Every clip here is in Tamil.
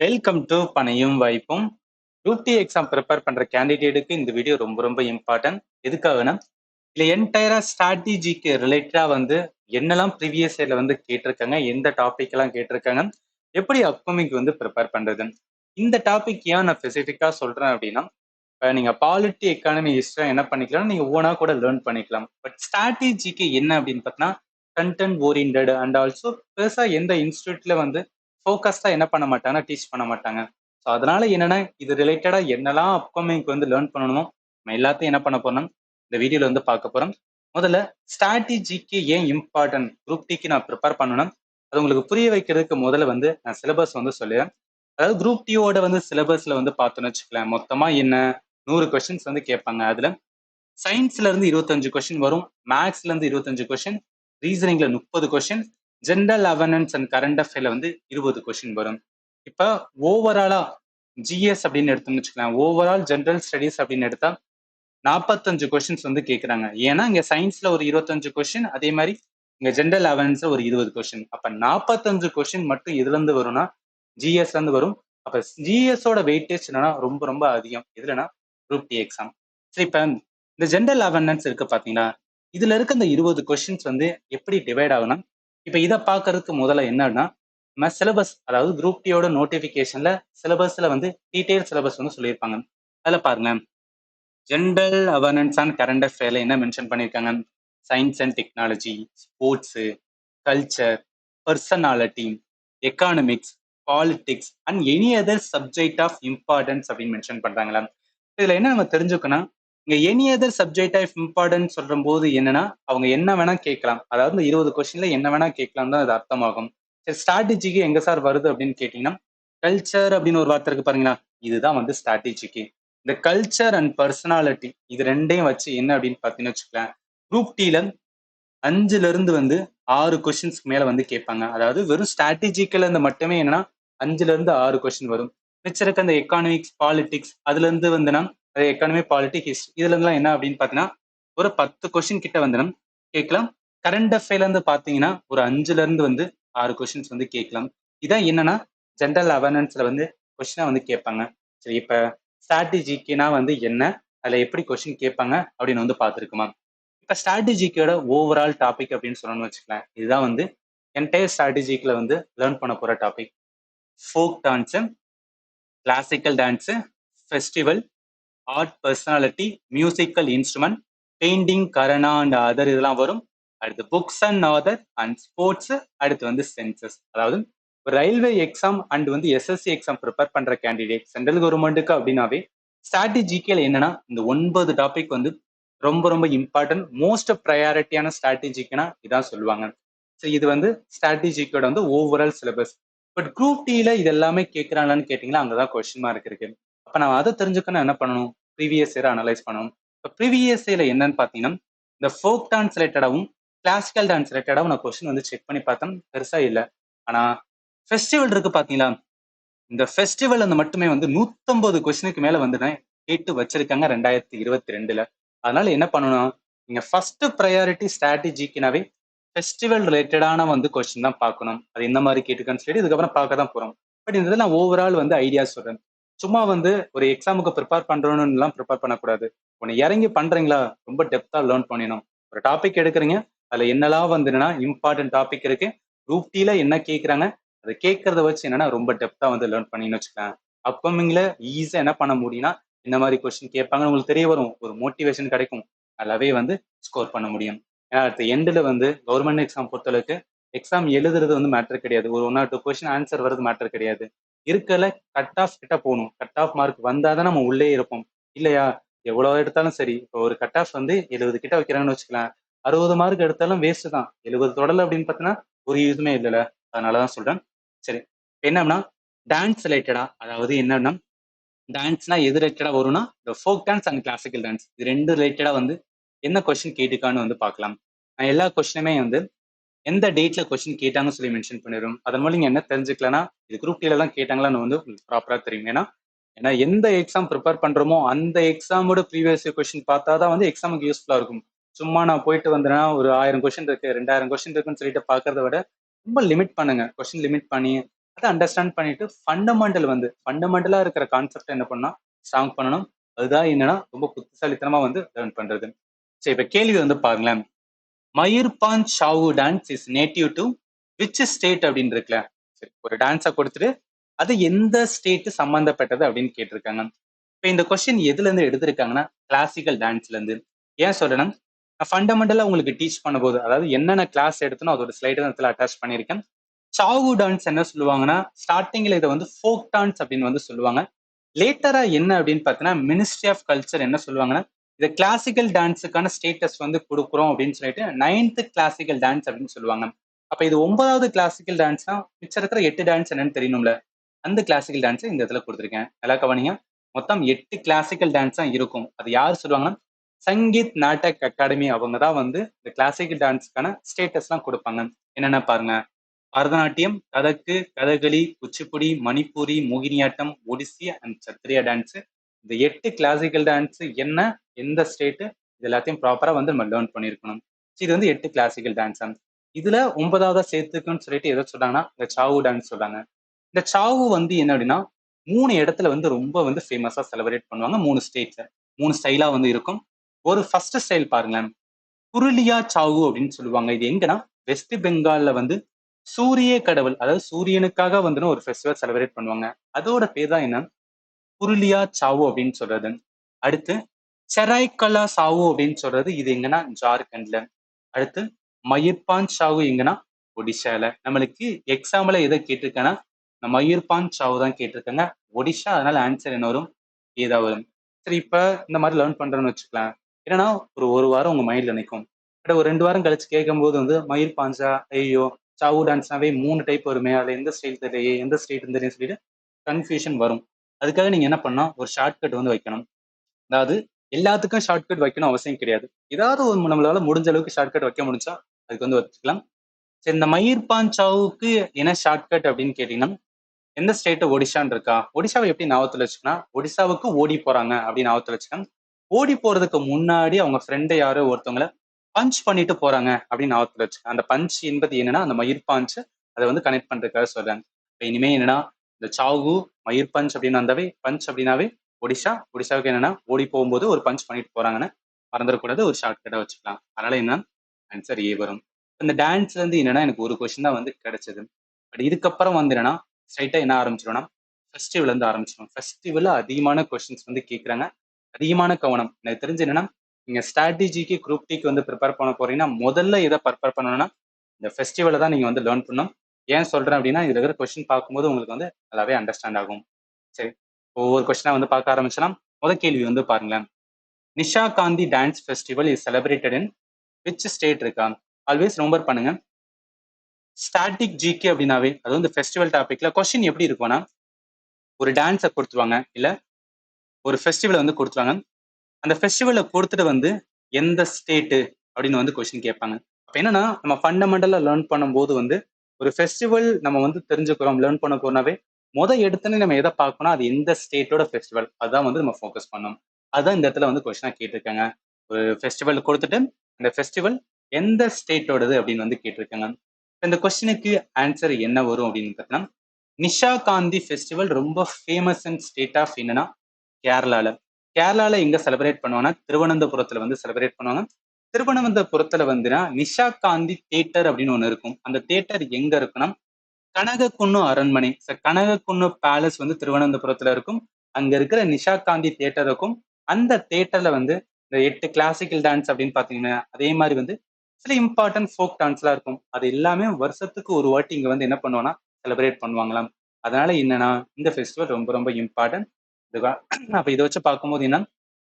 வெல்கம் டு பணையும் வாய்ப்பும். குரூப் டி எக்ஸாம் ப்ரிப்பேர் பண்ற கேண்டிடேட்டுக்கு இந்த வீடியோ ரொம்ப ரொம்ப இம்பார்ட்டன்ட். எதுக்காகனா இல்ல என்டையரா ஸ்ட்ராட்டஜிக்கு ரிலேட்டடா என்னெல்லாம் ப்ரீவியஸ் இயர்ல கேட்டிருக்காங்க, எந்த டாபிக் எல்லாம் கேட்டிருக்காங்க, எப்படி அப்கமிங் ப்ரிப்பேர் பண்றது. இந்த டாபிக் ஏன் நான் ஸ்பெசிஃபிக்கா சொல்றேன் அப்படின்னா, நீங்க பாலிட்டி எக்கானமி ஹிஸ்டரி என்ன பண்ணிக்கலாம், நீங்க ஓனா கூட லேர்ன் பண்ணிக்கலாம். பட் ஸ்ட்ராட்டஜிக்கு என்ன அப்படின்னு பார்த்தீங்கன்னா, கண்டென்ட் ஓரியன்டட் அண்ட் ஆல்சோ பெருசா எந்த இன்ஸ்டியூட்ல ஃபோக்கஸ்டா என்ன பண்ண மாட்டாங்கன்னா டீச் பண்ண மாட்டாங்க. ஸோ அதனால என்னன்னா இது ரிலேட்டடா என்னெல்லாம் அப்கமிங் லேர்ன் பண்ணணுமோ நம்ம எல்லாத்தையும் என்ன பண்ண போறோம் இந்த வீடியோல பார்க்க போறோம். முதல்ல ஸ்ட்ராட்டஜிக்கு ஏன் இம்பார்ட்டன்ட் குரூப் டிக்கு நான் ப்ரிப்பேர் பண்ணணும் அது உங்களுக்கு புரிய வைக்கிறதுக்கு முதல்ல நான் சிலபஸ் சொல்லுவேன். அதாவது குரூப் டியோட சிலபஸ்ல பார்த்தோன்னு வச்சுக்கலாம். மொத்தமா என்ன 100 கொஸ்டின்ஸ் கேட்பாங்க. அதுல சயின்ஸ்ல இருந்து 25 கொஸ்டின் வரும், மேக்ஸ்ல இருந்து 25 கொஸ்டின், ரீசனிங்ல 30 question, general awareness and current அஃபேர்ல 20 கொஸ்டின் வரும். இப்ப ஓவராலா ஜிஎஸ் அப்படின்னு எடுத்தோம்னு வச்சுக்கலாம், ஓவரால் ஜெனரல் ஸ்டடிஸ் அப்படின்னு எடுத்தா 45 கொஸ்டின்ஸ் கேட்கறாங்க. ஏன்னா இங்க சயின்ஸ்ல ஒரு 25 கொஸ்டின், அதே மாதிரி இங்க ஜெனரல் அவேர்னஸ்ல ஒரு 20 கொஸ்டின். அப்ப 45 கொஸ்டின் மட்டும் எதுல இருந்து வரும்னா ஜிஎஸ்ல இருந்து வரும். அப்ப ஜிஎஸோட வெயிட்டேஜ் என்னன்னா ரொம்ப ரொம்ப அதிகம் எதுலன்னா குரூப் டி எக்ஸாம். சரி, இப்ப இந்த ஜெனரல் அவேர்னஸ் இருக்கு பாத்தீங்களா, இதுல இருக்க இந்த 20 கொஸ்டின்ஸ் எப்படி டிவைட் ஆகும்னா, இப்ப இதை பாக்குறதுக்கு முதல்ல என்னன்னா நம்ம சிலபஸ், அதாவது குரூப் டியோட நோட்டிபிகேஷன்ல சிலபஸ்ல டீடைல் சிலபஸ் சொல்லியிருப்பாங்க. அதுல பாருங்க, ஜெனரல் அவேர்னஸ் அண்ட் கரண்ட் அஃபேர்ல என்ன மென்ஷன் பண்ணியிருக்காங்க, science and technology, sports, culture, personality, economics, politics and any other subject of importance அப்படின்னு மென்ஷன் பண்றாங்களா. இதுல என்ன நம்ம தெரிஞ்சுக்கணும், இங்க any other subject of importance சொல்ற போது என்னன்னா அவங்க என்ன வேணா கேட்கலாம், அதாவது இந்த 20 கொஸ்டின்ல என்ன வேணா கேட்கலாம் தான் அது அர்த்தமாகும். சரி, ஸ்ட்ராட்டஜிக்கு எங்க சார் வருது அப்படின்னு கேட்டீங்கன்னா, கல்ச்சர் அப்படின்னு ஒரு வார்த்தை இருக்கு பாருங்களா, இதுதான் ஸ்ட்ராட்டஜிக்கு. இந்த கல்ச்சர் அண்ட் பர்சனாலிட்டி இது ரெண்டையும் வச்சு என்ன அப்படின்னு பாத்தீங்கன்னு வச்சுக்கலாம், குரூப் டில 5ல இருந்து 6 கொஸ்டின்ஸ்க்கு மேல கேட்பாங்க. அதாவது வெறும் ஸ்ட்ராட்டஜிக்கல இருந்து மட்டுமே என்னன்னா 5ல இருந்து 6 கொஸ்டின் வரும். மிச்சம் இருக்க அந்த எக்கானமிக்ஸ், பாலிடிக்ஸ் அதுல இருந்து எக்கானமி, பாலிட்டிக்ஸ், ஹிஸ்டரி இதுல இருந்துலாம் என்ன அப்படின்னு பாத்தீங்கன்னா ஒரு 10 கொஸ்டின் கிட்ட கேட்கலாம். கரண்ட் அஃபேர்ல இருந்து பாத்தீங்கன்னா ஒரு 5ல இருந்து 6 கொஸ்டின்ஸ் கேட்கலாம். இதான் என்னன்னா ஜெனரல் அவேர்னஸ்ல கொஸ்டினா கேட்பாங்க. சரி, இப்ப ஸ்ட்ராட்டஜிக்குனா என்ன, அதுல எப்படி கொஸ்டின் கேட்பாங்க அப்படின்னு பாத்துருக்குமா. இப்ப ஸ்ட்ராட்டஜிக்கோட ஓவரால் டாபிக் அப்படின்னு சொல்லணும்னு வச்சுக்கலாம், இதுதான் என்டையர் ஸ்ட்ராட்டஜிக்ல லேர்ன் பண்ண போற topic. Folk dance, classical dance, festival, art, personality, musical instrument, painting, gharana and other இதெல்லாம் வரும். அடுத்து books and author and sports, அடுத்து சென்சஸ். அதாவது railway exam and SSC exam prepare பண்ற கேண்டிடேட் சென்ட்ரல் கவர்மெண்ட்டுக்கு அப்படின்னாவே ஸ்ட்ராட்டஜிக்கல் என்னன்னா இந்த 9 டாபிக் ரொம்ப ரொம்ப இம்பார்ட்டன்ட், மோஸ்ட் ப்ரையாரிட்டியான ஸ்ட்ராட்டஜிக்குன்னா இதான் சொல்லுவாங்க. சரி, இது ஸ்ட்ராட்டஜிக்கோட ஓவரால் சிலபஸ். பட் குரூப் டில இது எல்லாமே கேட்கறாங்களான்னு கேட்டீங்கன்னா அங்கதான் கொஸ்டின் மார்க் இருக்கு. அப்ப நான் அதை தெரிஞ்சுக்கணும் என்ன பண்ணணும், ப்ரீவியஸ் இயர் அனலைஸ் பண்ணணும். இப்போ ப்ரீவியஸ் இயர்ல என்னன்னு பாத்தீங்கன்னா இந்த ஃபோக் டான்ஸ் ரிலேட்டடாகவும் கிளாசிக்கல் டான்ஸ் ரிலேட்டடாகவும் நான் கொஸ்டின் செக் பண்ணி பார்த்தேன், பெருசா இல்லை. ஆனா ஃபெஸ்டிவல் இருக்கு பாத்தீங்களா, இந்த ஃபெஸ்டிவல் மட்டுமே 150 கொஸ்டினுக்கு மேல கேட்டு வச்சிருக்காங்க 2022ல. அதனால என்ன பண்ணணும், நீங்க ஃபர்ஸ்ட் ப்ரையாரிட்டி ஸ்ட்ராட்டஜிக்குனாவே ஃபெஸ்டிவல் ரிலேட்டடான கொஸ்டின் தான் பார்க்கணும். அது என்ன மாதிரி கேட்டுக்கான்னு சொல்லி இதுக்கப்புறம் பார்க்க தான் போறோம். பட் இந்த நான் ஓவரால் ஐடியா சொல்றேன். சும்மா ஒரு எக்ஸாமுக்கு ப்ரிப்பேர் பண்றோம்னு எல்லாம் ப்ரிப்பேர் பண்ணக்கூடாது. ஒன்னு இறங்கி பண்றீங்களா, ரொம்ப டெப்தா லேர்ன் பண்ணிடணும். ஒரு டாபிக் எடுக்கிறீங்க, அதுல என்னெல்லாம் இம்பார்ட்டன்ட் டாபிக் இருக்கு, குரூப் டில என்ன கேட்கறாங்க, அதை கேட்கறத வச்சு என்னன்னா ரொம்ப டெப்தா லேர்ன் பண்ணின்னு வச்சுக்கலாம். அப்கமிங்ல ஈஸியா என்ன பண்ண முடியும்னா இந்த மாதிரி கொஸ்டின் கேட்பாங்கன்னு உங்களுக்கு தெரிய வரும், ஒரு மோட்டிவேஷன் கிடைக்கும், நல்லாவே ஸ்கோர் பண்ண முடியும். ஏன்னா அடுத்த எண்டில் கவர்மெண்ட் எக்ஸாம் பொறுத்தளவுக்கு எக்ஸாம் எழுதுறது மேட்டர் கிடையாது, ஒரு 1 or 2 கொஸ்டின் ஆன்சர் வருது மேட்டர் கிடையாது. இருக்கல கட் ஆஃப் கிட்ட போகணும், கட் ஆஃப் மார்க் வந்தாதான் நம்ம உள்ளே இருப்போம். இல்லையா, எவ்வளவு எடுத்தாலும் சரி, இப்போ ஒரு கட் ஆஃப் 70 கிட்ட வைக்கிறாங்கன்னு வச்சுக்கலாம், 60 மார்க் எடுத்தாலும் வேஸ்ட் தான். 70 தொடல அப்படின்னு பார்த்தீங்கன்னா ஒரு யூஸுமே இல்லைல்ல. அதனாலதான் சொல்றேன். சரி, என்னன்னா டான்ஸ் ரிலேட்டடா, அதாவது என்னன்னா டான்ஸ்னா எது ரிலேட்டடா வரும்னா இந்த folk dance and classical dance இது ரெண்டு ரிலேட்டடா என்ன கொஸ்டின் கேட்டுக்கான்னு பார்க்கலாம். நான் எல்லா கொஸ்டினுமே எந்த டேட்ல கொஸ்டின் கேட்டாங்கன்னு சொல்லி மென்ஷன் பண்ணிடும். அதன் மூலம் நீங்க என்ன தெரிஞ்சுக்கலன்னா இது குரூப் டில தான் கேட்டாங்களான்னு உங்களுக்கு ப்ராப்பரா தெரியும். ஏன்னா எந்த எக்ஸாம் ப்ரிப்பேர் பண்றோமோ அந்த எக்ஸாமோட ப்ரீவியஸ் கொஸ்டின் பார்த்தா தான் எக்ஸாமுக்கு யூஸ்ஃபுல்லா இருக்கும். சும்மா நான் போயிட்டு வந்தேன்னா ஒரு 1000 கொஸ்டின் இருக்கு, 2000 கொஸ்டின் இருக்குன்னு சொல்லிட்டு பாக்குறத விட ரொம்ப லிமிட் பண்ணுங்க, கொஸ்டின் லிமிட் பண்ணி அதை அண்டர்ஸ்டாண்ட் பண்ணிட்டு ஃபண்டமெண்டலா இருக்கிற கான்செப்ட் என்ன பண்ணா ஸ்ட்ராங் பண்ணணும். அதுதான் என்னன்னா ரொம்ப புத்திசாலித்தனமா வந்து லேர்ன் பண்றது. சரி, இப்ப கேள்வி வந்து பாருங்களேன். Mayurbhanj Chhau dance is native to which state அப்படின்னு இருக்குல்ல. சரி, ஒரு டான்ஸை கொடுத்துட்டு அது எந்த ஸ்டேட் சம்பந்தப்பட்டது அப்படின்னு கேட்டிருக்காங்க. இப்ப இந்த கொஸ்டின் எதுல இருந்து எடுத்திருக்காங்கன்னா கிளாசிக்கல் டான்ஸ்ல இருந்து. ஏன் சொல்றேன்னா, நான் ஃபண்டமெண்டலா உங்களுக்கு டீச் பண்ணும்போது, அதாவது என்னென்ன கிளாஸ் எடுத்தனோ அதோட ஸ்லைடு இடத்துல அட்டாச் பண்ணியிருக்கேன். சாவு டான்ஸ் என்ன சொல்லுவாங்கன்னா, ஸ்டார்டிங்ல இதை வந்து ஃபோக் டான்ஸ் அப்படின்னு வந்து சொல்லுவாங்க. லேட்டரா என்ன அப்படின்னு பார்த்தீங்கன்னா, மினிஸ்ட்ரி ஆஃப் கல்ச்சர் என்ன சொல்லுவாங்கன்னா, இதை கிளாசிக்கல் டான்ஸுக்கான ஸ்டேட்டஸ் வந்து கொடுக்குறோம் அப்படின்னு சொல்லிட்டு 9th கிளாசிக்கல் டான்ஸ் அப்படின்னு சொல்லுவாங்க. அப்ப இது 9வது கிளாசிக்கல் டான்ஸ்னா மிச்சம் இருக்கிற 8 டான்ஸ் என்னன்னு தெரியணும்ல. அந்த கிளாசிக்கல் டான்ஸ் இந்த இடத்துல கொடுத்துருக்கேன். நல்லா கவனிங்க. மொத்தம் 8 கிளாசிக்கல் டான்ஸ் தான் இருக்கும். அது யார் சொல்லுவாங்கன்னா, சங்கீத் நாட்டக் அகாடமி அவங்க தான் வந்து இந்த கிளாசிக்கல் டான்ஸ்க்கான ஸ்டேட்டஸ் எல்லாம் கொடுப்பாங்க. என்னென்ன பாருங்க. Bharatanatyam, Kathak, Kathakali, Kuchipudi, Manipuri, Mohiniyattam, Odissi and Sattriya dance. இந்த 8 கிளாசிக்கல் டான்ஸ் என்ன, எந்த ஸ்டேட், இது எல்லாத்தையும் ப்ராப்பரா வந்து நம்ம லேர்ன் பண்ணியிருக்கணும். இது வந்து 8 கிளாசிக்கல் டான்ஸ். இதுல 9வதா சேர்த்துக்குன்னு சொல்லிட்டு எதை சொல்றாங்கன்னா இந்த சாவு டான்ஸ் சொல்றாங்க. இந்த சாவு வந்து என்ன அப்படின்னா 3 இடத்துல வந்து ரொம்ப வந்து ஃபேமஸா செலிப்ரேட் பண்ணுவாங்க. 3 ஸ்டேட்ல 3 ஸ்டைலா வந்து இருக்கும். ஒரு ஃபர்ஸ்ட் ஸ்டைல் பாருங்களேன். புருலியா சாவு அப்படின்னு சொல்லுவாங்க. இது எங்கன்னா வெஸ்ட் பெங்கால்ல வந்து சூரிய கடவுள், அதாவது சூரியனுக்காக வந்து ஒரு ஃபெஸ்டிவல் செலிப்ரேட் பண்ணுவாங்க. அதோட பேர் தான் என்ன, புருலியா சாவு அப்படின்னு சொல்றது. அடுத்து செராய்கலா சாவு அப்படின்னு சொல்றது, இது எங்கன்னா ஜார்க்கண்ட்ல. அடுத்து மயிர்பான் சாவு எங்கன்னா ஒடிஷால. நம்மளுக்கு எக்ஸாம்பிள எதை கேட்டிருக்கேன்னா மயூர்பான் சாவு தான் கேட்டிருக்காங்க. ஒடிஷா, அதனால ஆன்சர் என்ன வரும், ஏதா வரும். சரி, இப்ப இந்த மாதிரி லேர்ன் பண்றோம்னு வச்சுக்கலாம். என்னன்னா ஒரு வாரம் உங்க மைண்ட்ல நிற்கும். பட் ஒரு 2 வாரம் கழிச்சு கேட்கும்போது வந்து மயூர் பாஞ்சா, ஐயோ சாவு டான்ஸ்னாவே 3 டைப் வருமே, அதுல எந்த ஸ்டைல் தெரியலையே, எந்த ஸ்டேட் தெரியும் சொல்லிட்டு கன்ஃபியூஷன் வரும். அதுக்காக நீங்க என்ன பண்ணா ஒரு ஷார்ட்கட் வந்து வைக்கணும். அதாவது எல்லாத்துக்கும் ஷார்ட்கட் வைக்கணும் அவசியம் கிடையாது. ஏதாவது ஒரு நம்மளால முடிஞ்ச அளவுக்கு ஷார்ட்கட் வைக்க முடிஞ்சா அதுக்கு வந்து வச்சுக்கலாம். சரி, இந்த மயிர்பான் சாவுக்கு என்ன ஷார்ட்கட் அப்படின்னு கேட்டீங்கன்னா, எந்த ஸ்டேட் ஒடிஷான்னு இருக்கா, ஒடிஷாவை எப்படி ஞாபகத்துல வச்சுக்கன்னா, ஒடிஷாவுக்கு ஓடி போறாங்க அப்படின்னு ஞாபகத்துல வச்சுக்கோங்க. ஓடி போறதுக்கு முன்னாடி அவங்க ஃப்ரெண்டை யாரோ ஒருத்தவங்கள பஞ்ச் பண்ணிட்டு போறாங்க அப்படின்னு ஞாபகத்துல வச்சுக்கோங்க. அந்த பஞ்ச் என்பது என்னன்னா அந்த மயிர் பாஞ்ச், அதை வந்து கனெக்ட் பண்றதுக்காக சொல்றாங்க. இப்ப இனிமே என்னன்னா இந்த சாவு, மயிர் பஞ்ச் அப்படின்னு வந்தாவே, பஞ்ச் அப்படின்னாவே ஒடிஷா, ஒடிஷாவுக்கு என்னன்னா ஓடி போகும்போது ஒரு பஞ்ச் பண்ணிட்டு போறாங்கன்னு மறந்துடக்கூடாது. ஒரு ஷார்ட்கட்டா வச்சுக்கலாம். அதனால என்ன ஆன்சர் ஏ வரும். இந்த டான்ஸ்ல இருந்து என்னன்னா எனக்கு ஒரு கொஸ்டின் தான் வந்து கிடைச்சது. பட் இதுக்கப்புறம் வந்து என்னன்னா ஸ்ட்ரைட்டா என்ன ஆரம்பிச்சிடும்னா ஃபெஸ்டிவல் வந்து ஆரம்பிச்சிடும். ஃபெஸ்டிவல்ல அதிகமான கொஸ்டின்ஸ் வந்து கேட்குறாங்க. அதிகமான கவனம். எனக்கு தெரிஞ்சு என்னன்னா நீங்க ஸ்ட்ராட்டஜிக்கு குரூப் டிக்கு வந்து ப்ரிப்பேர் பண்ண போறீங்கன்னா முதல்ல எதை ப்ரிப்பேர் பண்ணணும்னா இந்த ஃபெஸ்டிவலை தான் நீங்க வந்து லேர்ன் பண்ணணும். ஏன் சொல்றேன் அப்படின்னா இதுல இருக்கிற கொஸ்டின் பார்க்கும்போது உங்களுக்கு வந்து நல்லாவே அண்டர்ஸ்டாண்ட் ஆகும். சரி, ஒவ்வொரு கொஸ்டினா வந்து பார்க்க ஆரம்பிச்சலாம். முதல் கேள்வி வந்து பாருங்களேன். Nisha Gandhi dance festival is celebrated in which state இருக்கா. ஆல்வேஸ் ரிமெம்பர் பண்ணுங்க. ஸ்டாட்டிக் ஜிகே அப்படின்னாவே அது வந்து ஃபெஸ்டிவல் டாபிக்ல கொஸ்டின் எப்படி இருக்கும்னா ஒரு டான்ஸை கொடுத்துருவாங்க, இல்ல ஒரு ஃபெஸ்டிவலை வந்து கொடுத்துருவாங்க. அந்த ஃபெஸ்டிவலை கொடுத்துட்டு வந்து எந்த ஸ்டேட்டு அப்படின்னு வந்து கொஸ்டின் கேட்பாங்க. அப்ப என்னன்னா நம்ம ஃபண்டமெண்டலா லேர்ன் பண்ணும்போது வந்து ஒரு ஃபெஸ்டிவல் நம்ம வந்து தெரிஞ்சுக்கிறோம், லேர்ன் பண்ண போனாவே எடுத்தோன்னே நம்ம எதை பார்க்கணும், அது எந்த ஸ்டேட்டோட ஃபெஸ்டிவல், அதான் வந்து நம்ம ஃபோக்கஸ் பண்ணணும். அதான் இந்த இடத்துல வந்து கொஸ்டினா கேட்டிருக்காங்க. ஒரு ஃபெஸ்டிவல் கொடுத்துட்டு அந்த ஃபெஸ்டிவல் எந்த ஸ்டேட்டோடது அப்படின்னு வந்து கேட்டிருக்காங்க. இந்த கொஸ்டினுக்கு ஆன்சர் என்ன வரும் அப்படின்னு பார்த்தீங்கன்னா, நிஷா காந்தி ஃபெஸ்டிவல் ரொம்ப ஃபேமஸ் இன் ஸ்டேட் ஆஃப் என்னன்னா கேரளால. கேரளால எங்க செலிப்ரேட் பண்ணுவாங்கன்னா திருவனந்தபுரத்துல வந்து செலிப்ரேட் பண்ணுவாங்க. திருவனந்தபுரத்துல வந்துன்னா நிஷா காந்தி தியேட்டர் அப்படின்னு ஒண்ணு இருக்கும். அந்த தியேட்டர் எங்க இருக்குன்னா கனகக்குன்னு அரண்மனை, கனகக்குன்னு பேலஸ் வந்து திருவனந்தபுரத்துல இருக்கும். அங்க இருக்கிற நிஷா காந்தி தியேட்டர் இருக்கும். அந்த தியேட்டர்ல வந்து இந்த 8 கிளாசிக்கல் டான்ஸ் அப்படின்னு பாத்தீங்கன்னா அதே மாதிரி வந்து சில இம்பார்ட்டன்ட் ஃபோக் டான்ஸ்லாம் இருக்கும். அது எல்லாமே வருஷத்துக்கு ஒரு வாட்டி இங்க வந்து என்ன பண்ணுவோம்னா செலிப்ரேட் பண்ணுவாங்களாம். அதனால என்னன்னா இந்த ஃபெஸ்டிவல் ரொம்ப ரொம்ப இம்பார்ட்டன்ட். அப்ப இதை வச்சு பார்க்கும்போது என்ன,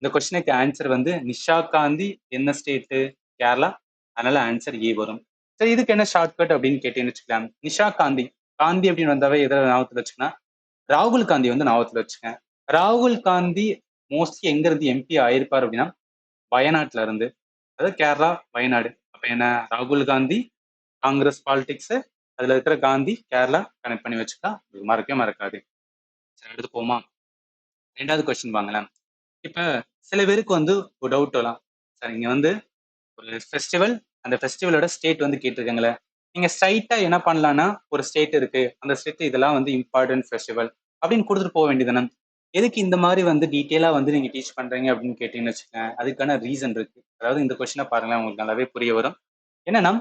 இந்த கொஸ்டினுக்கு ஆன்சர் வந்து நிஷா காந்தி என்ன ஸ்டேட்டு, கேரளா. அதனால ஆன்சர் ஏ வரும். சரி, இதுக்கு என்ன ஷார்ட்கட் அப்படின்னு கேட்டீங்கன்னு வச்சுக்கலாம். நிஷா காந்தி, காந்தி அப்படின்னு வந்தாவே எதை ஞாபகத்துல வச்சுக்கன்னா ராகுல் காந்தி வந்து ஞாபகத்துல வச்சுக்கேன். ராகுல் காந்தி மோஸ்ட்லி எங்க இருந்து எம்பி ஆயிருப்பார் அப்படின்னா வயநாட்டுல இருந்து, அதாவது கேரளா வயநாடு. அப்ப என்ன ராகுல் காந்தி காங்கிரஸ் பாலிடிக்ஸ், அதுல இருக்கிற காந்தி கேரளா கனெக்ட் பண்ணி வச்சுக்கலாம். இது மறக்கவே மறக்காது. சரி, எடுத்து போமா. 2வது கொஸ்டின் வாங்களேன். இப்ப சில பேருக்கு வந்து ஒரு டவுட் வரலாம். சார், இங்க வந்து ஒரு ஃபெஸ்டிவல், அந்த ஃபெஸ்டிவலோட ஸ்டேட் வந்து கேட்டிருக்காங்களே, நீங்க ஸ்ட்ரைட்டா என்ன பண்ணலாம்னா, ஒரு ஸ்டேட் இருக்கு. அந்த ஸ்டேட் இதெல்லாம் வந்து இம்பார்ட்டன்ட் ஃபெஸ்டிவல் அப்படின்னு குடுத்துட்டு போ வேண்டியதுதானே. எதுக்கு இந்த மாரி வந்து டீட்டெயிலா வந்து நீங்க டீச் பண்றீங்க அப்படின்னு கேட்டீங்கன்னு வச்சுக்கோங்க. அதுக்கான ரீசன் இருக்கு. அதாவது இந்த கொஸ்டின பாருங்களேன் உங்களுக்கு நல்லாவே புரிய வரும். என்னன்னா,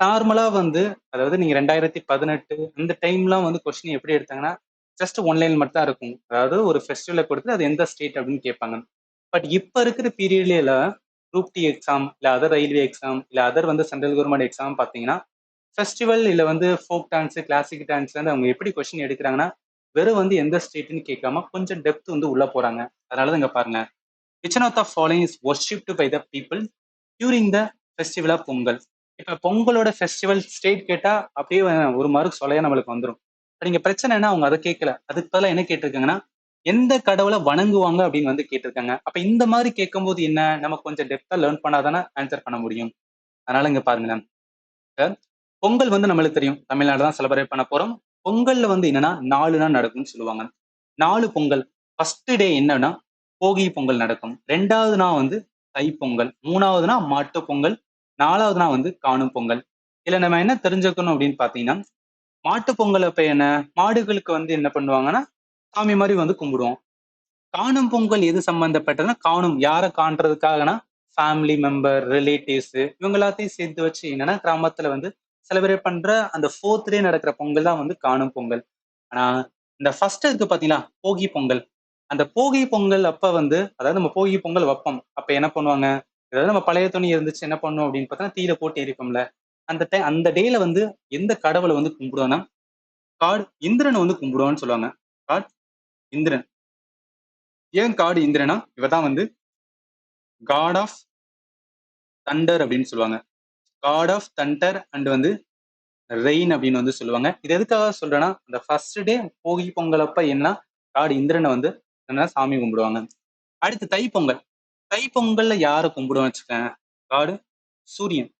நார்மலா வந்து அதாவது நீங்க 2018 அந்த டைம்லாம் வந்து கொஸ்டின் எப்படி எடுத்தாங்கன்னா, ஜஸ்ட் ஒன் லைன் மட்டும் தான் இருக்கும். அதாவது ஒரு ஃபெஸ்டிவல கொடுத்து அது எந்த ஸ்டேட் அப்படின்னு கேட்பாங்க. பட் இப்ப இருக்கிற பீரியட்ல குரூப் டி எக்ஸாம், இல்ல அதர் ரயில்வே எக்ஸாம், இல்ல அதர் வந்து சென்ட்ரல் கவர்ன்மெண்ட் எக்ஸாம் பார்த்தீங்கன்னா, ஃபெஸ்டிவல் இல்ல வந்து ஃபோக் டான்ஸ், கிளாசிக் டான்ஸ்லேருந்து அவங்க எப்படி கொஸ்டின் எடுக்குறாங்கன்னா, வெறும் வந்து எந்த ஸ்டேட்ன்னு கேட்காம கொஞ்சம் டெப்த் வந்து உள்ள போறாங்க. அதனால தான் இங்க பாருங்க. Which one of the following is worshipped by the people during the festival of Pongal. இப்ப பொங்கலோட ஃபெஸ்டிவல் ஸ்டேட் கேட்டா அப்படியே ஒரு மார்க் சொல்லையா நம்மளுக்கு வந்துரும். இப்ப நீங்க பிரச்சனைன்னா அவங்க அத கேட்கல. அதுக்கு பதிலா என்ன கேட்டிருக்காங்கன்னா, எந்த கடவுள வணங்குவாங்க அப்படின்னு வந்து கேட்டிருக்காங்க. அப்ப இந்த மாரி கேட்கும்போது என்ன, நம்ம கொஞ்சம் டெப்த்தா லேர்ன் பண்ணா தானே ஆன்சர் பண்ண முடியும். அதனால இங்க பாருங்களேன். பொங்கல் வந்து நம்மளுக்கு தெரியும். தமிழ்நாடு தான் செலிப்ரேட் பண்ண போறோம். பொங்கல்ல வந்து என்னன்னா 4 நாள் நடக்கும்னு சொல்லுவாங்க. 4 பொங்கல். ஃபர்ஸ்ட் டே என்னன்னா, போகி பொங்கல் நடக்கும். 2வது நாள் வந்து தைப்பொங்கல். 3வது நாள் மாட்டுப் பொங்கல். 4வது நாள் வந்து காணும் பொங்கல். இதுல நம்ம என்ன தெரிஞ்சுக்கணும் அப்படின்னு பார்த்தீங்கன்னா, மாட்டுப் பொங்கல் அப்ப என்ன, மாடுகளுக்கு வந்து என்ன பண்ணுவாங்கன்னா, சாமி மாரி வந்து கும்பிடுவோம். காணும் பொங்கல் எது சம்பந்தப்பட்டதுன்னா, காணும் யார காண்றதுக்காகனா, ஃபேமிலி மெம்பர், ரிலேட்டிவ்ஸ் இவங்க எல்லாத்தையும் சேர்த்து வச்சு என்னன்னா, கிராமத்துல வந்து செலிப்ரேட் பண்ற அந்த 4த் டே நடக்கிற பொங்கல் தான் வந்து காணும் பொங்கல். ஆனா, இந்த ஃபர்ஸ்ட் இருக்கு பார்த்தீங்களா, போகி பொங்கல். அந்த போகி பொங்கல் அப்ப வந்து அதாவது நம்ம போகி பொங்கல் வப்போம். அப்ப என்ன பண்ணுவாங்க, ஏதாவது நம்ம பழைய துணி இருந்துச்சு என்ன பண்ணுவோம் அப்படின்னு பார்த்தா, தீயில போட்டு எரிப்போம்ல. அந்த டேல வந்து எந்த கடவுள வந்து கும்பிடுவோம்னா, காட் இந்திரன வந்து கும்பிடுவோம்னு சொல்லுவாங்க. காட் இந்திரன். ஏன் காட் இந்திரனா, இவர் தான் வந்து காட் ஆஃப் தண்டர் அப்படின்னு சொல்லுவாங்க. காட் ஆஃப் தண்டர் அண்ட் வந்து ரெயின் அப்படின்னு வந்து சொல்லுவாங்க. இது எதுக்காக சொல்றேன்னா, அந்த ஃபர்ஸ்ட் டே போகி பொங்கல் அப்ப என்ன காட் இந்திரனை வந்து என்ன சாமி கும்பிடுவாங்க. அடுத்து தைப்பொங்கல். தைப்பொங்கல்ல யார கும்பிடுவோம்னு வச்சுக்கோங்க. காடு சூரியன்.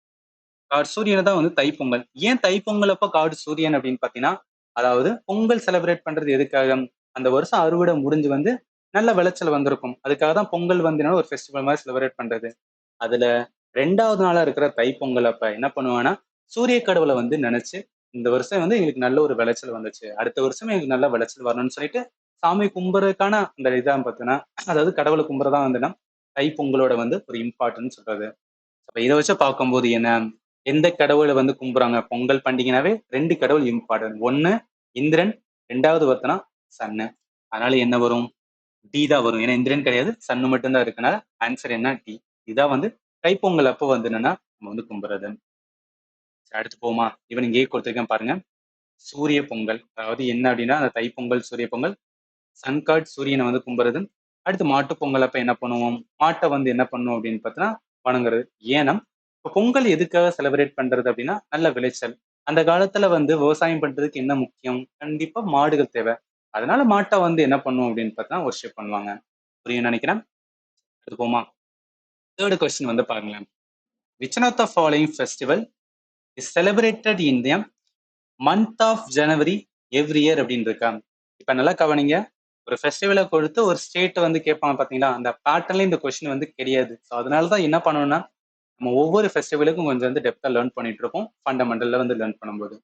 காட் சூரியனை தான் வந்து தைப்பொங்கல். ஏன் தைப்பொங்கல் அப்ப காட் சூரியன் அப்படின்னு பார்த்தீங்கன்னா, அதாவது பொங்கல் செலிப்ரேட் பண்றது எதுக்காக? அந்த வருஷம் அறுவடை முடிஞ்சு வந்து நல்ல விளைச்சல் வந்திருக்கும். அதுக்காக தான் பொங்கல் வந்து என்னன்னா ஒரு ஃபெஸ்டிவல் மாதிரி செலிப்ரேட் பண்றது. அதுல 2வது நாளா இருக்கிற தைப்பொங்கல் அப்ப என்ன பண்ணுவாங்கன்னா, சூரிய கடவுள வந்து நினைச்சு, இந்த வருஷம் வந்து எங்களுக்கு நல்ல ஒரு விளைச்சல் வந்துச்சு. அடுத்த வருஷம் எங்களுக்கு நல்ல விளைச்சல் வரணும்னு சொல்லிட்டு, சாமி கும்புறதுக்கான அந்த இதான் பார்த்தீங்கன்னா, அதாவது கடவுள கும்புறதா வந்துன்னா, தைப்பொங்கலோட வந்து ஒரு இம்பார்ட்டன்ஸ் சொல்றது. அப்ப இத வச்சு பார்க்கும்போது என்ன, எந்த கடவுள வந்து கும்புறாங்க? பொங்கல் பண்டிகைனாவே 2 கடவுள் இம்பார்ட்டன்ட். 1 இந்திரன், 2வது பார்த்தோன்னா சன்னு. அதனால என்ன வரும்? டி தான் வரும். ஏன்னா இந்திரன் கிடையாது. சன் மட்டும் தான் இருக்கனால ஆன்சர் என்ன டி. இதான் வந்து தைப்பொங்கல் அப்போ வந்து என்னன்னா நம்ம வந்து கும்பிடுறது. சரி, அடுத்து போமா. இவன் இங்கேயே கொடுத்திருக்கேன் பாருங்க. சூரிய பொங்கல். அதாவது என்ன அப்படின்னா அந்த தைப்பொங்கல், சூரிய பொங்கல், சன் காட் சூரியனை வந்து கும்பிடுறது. அடுத்து மாட்டுப் பொங்கல் அப்ப என்ன பண்ணுவோம்? மாட்டை வந்து என்ன பண்ணுவோம் அப்படின்னு பார்த்தோன்னா வணங்குறது. ஏன்னா இப்போ பொங்கல் எதுக்காக செலிப்ரேட் பண்றது அப்படின்னா நல்ல விளைச்சல். அந்த காலத்துல வந்து விவசாயம் பண்றதுக்கு என்ன முக்கியம்? கண்டிப்பா மாடுகள் தேவை. அதனால மாட்டை வந்து என்ன பண்ணுவோம் அப்படின்னு பார்த்தா வொர்ஷிப் பண்ணுவாங்க. புரியும்னு நினைக்கிறேன். அடுத்து போமா. தேர்ட் கொஸ்டின் வந்து பாருங்களேன். Which one of the following festival is celebrated in the month of January every year அப்படின்னு இருக்கா. இப்ப நல்லா கவனிங்க. ஒரு ஃபெஸ்டிவலை கொடுத்து ஒரு ஸ்டேட் வந்து கேட்பாங்க பாத்தீங்களா, அந்த பேட்டர்ன்ல இந்த கொஸ்டின் வந்து கிடையாது. ஸோ அதனாலதான் என்ன பண்ணணும்னா நம்ம ஒவ்வொரு ஃபெஸ்டிவலுக்கும் கொஞ்சம் வந்து டெப்தா லேர்ன் பண்ணிட்டு இருப்போம். ஃபண்டமெண்டல்ல வந்து லேர்ன் பண்ணும்போது.